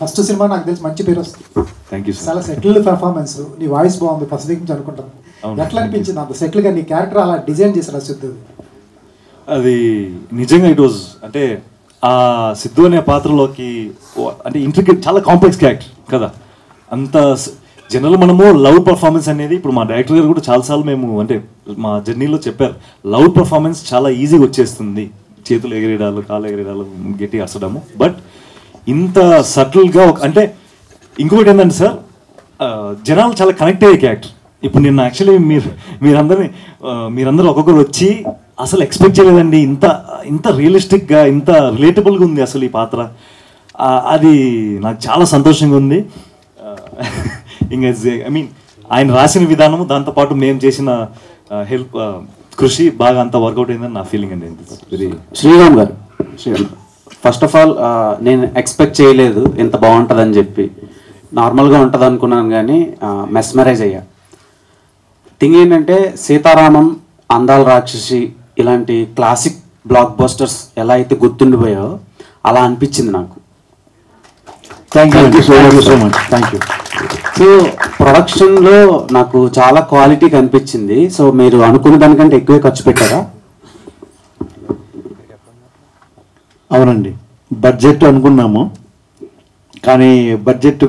First cinema నాకు తెలిసి మంచి పేరు వస్తుంది. Thank you sir. చాలా సెటిల్డ్ పెర్ఫార్మెన్స్, నీ వాయిస్ బాగుంది ఫస్ట్ వీక్ నుంచి అనుకుంటాను. ఎట్లా అనిపించింది అంత సెటిల్గా నీ క్యారెక్టర్ అలా డిజైన్ చేశారు సిద్ధు? అది నిజంగా ఇట్ వాజ్ అంటే ఆ సిద్ధు అనే పాత్రలోకి అంటే ఇంట్రికేట్ చాలా కాంప్లెక్స్ క్యారెక్టర్ కదా. అంత జనరల్ మనము లౌడ్ పర్ఫార్మెన్స్ అనేది ఇప్పుడు మా డైరెక్టర్ గారు కూడా చాలాసార్లు మేము అంటే మా జర్నీలో చెప్పారు, లౌడ్ పర్ఫార్మెన్స్ చాలా ఈజీగా వచ్చేస్తుంది, చేతులు ఎగిరేడాలు కాళ్ళు ఎగిరేడాలు గట్టి అసడము. బట్ ఇంత సటిల్గా అంటే ఇంకొకటి ఏంటంటే సార్, జనాలు చాలా కనెక్ట్ అయ్యే క్యారెక్టర్. ఇప్పుడు నేను యాక్చువల్లీ మీరందరూ ఒక్కొక్కరు వచ్చి అసలు ఎక్స్పెక్ట్ చేయలేదండి ఇంత ఇంత రియలిస్టిక్గా ఇంత రిలేటబుల్గా ఉంది అసలు ఈ పాత్ర. అది నాకు చాలా సంతోషంగా ఉంది. ఇంకా ఐ మీన్ ఆయన రాసిన విధానము దాంతోపాటు మేము చేసిన హెల్ప్ కృషి బాగా అంత వర్కౌట్ అయిందని నా ఫీలింగ్ అండి. వెరీ శ్రీరామ్ గారు, ఫస్ట్ ఆఫ్ ఆల్ నేను ఎక్స్పెక్ట్ చేయలేదు ఇంత బాగుంటుందని చెప్పి. నార్మల్గా ఉంటుంది అనుకున్నాను కానీ మెస్మరైజ్ అయ్యా. థింగ్ ఏంటంటే సీతారామం, అందాల రాక్షసి ఇలాంటి క్లాసిక్ బ్లాక్ బస్టర్స్ ఎలా అయితే గుర్తుండిపోయాయో అలా అనిపించింది నాకు. Thank you so much. Thank you. So ప్రొడక్షన్లో నాకు చాలా క్వాలిటీ కనిపించింది. సో మీరు అనుకున్న దానికంటే ఎక్కువే ఖర్చు పెట్టారా? అవునండి, బడ్జెట్ అనుకున్నాము కానీ బడ్జెట్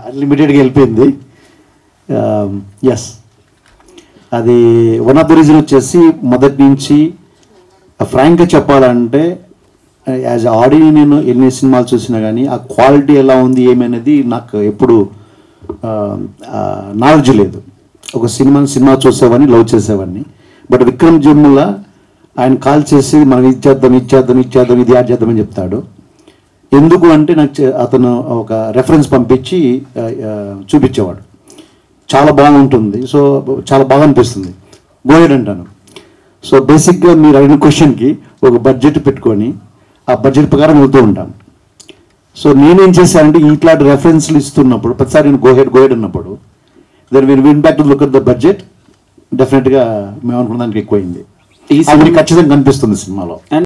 అన్లిమిటెడ్గా వెళ్ళిపోయింది. ఎస్, అది వన్ ఆఫ్ ద రీజన్ వచ్చేసి మొదటి నుంచి ఫ్రాంక్గా చెప్పాలంటే యాజ్ ఆడియో నేను ఎన్ని సినిమాలు చూసినా కానీ ఆ క్వాలిటీ ఎలా ఉంది ఏమి అనేది నాకు ఎప్పుడు నాలెడ్జ్ లేదు. ఒక సినిమా చూసేవాడిని, లవ్ చేసేవాడిని. బట్ విక్రమ్ జమ్ముల ఆయన కాల్ చేసి మనం ఇచ్చేద్దాం ఇది యాడ్ చేద్దామని చెప్తాడు. ఎందుకు అంటే నాకు అతను ఒక రెఫరెన్స్ పంపించి చూపించేవాడు, చాలా బాగుంటుంది, సో చాలా బాగా అనిపిస్తుంది, గోయడ్ అంటాను. సో బేసిక్గా మీరు అడిగిన క్వశ్చన్కి ఒక బడ్జెట్ పెట్టుకొని ఆ బడ్జెట్ ప్రకారం వెళ్తూ ఉంటాను. సో నేనేం చేశానంటే ఇట్లాంటి రెఫరెన్స్లు ఇస్తున్నప్పుడు ప్రతిసారి నేను గోహెడ్ అన్నప్పుడు then win back to look at the budget, డెఫినెట్గా మేము అనుకున్న దానికి ఎక్కువైంది. ఖచ్చితంగా కనిపిస్తుంది సినిమాలో.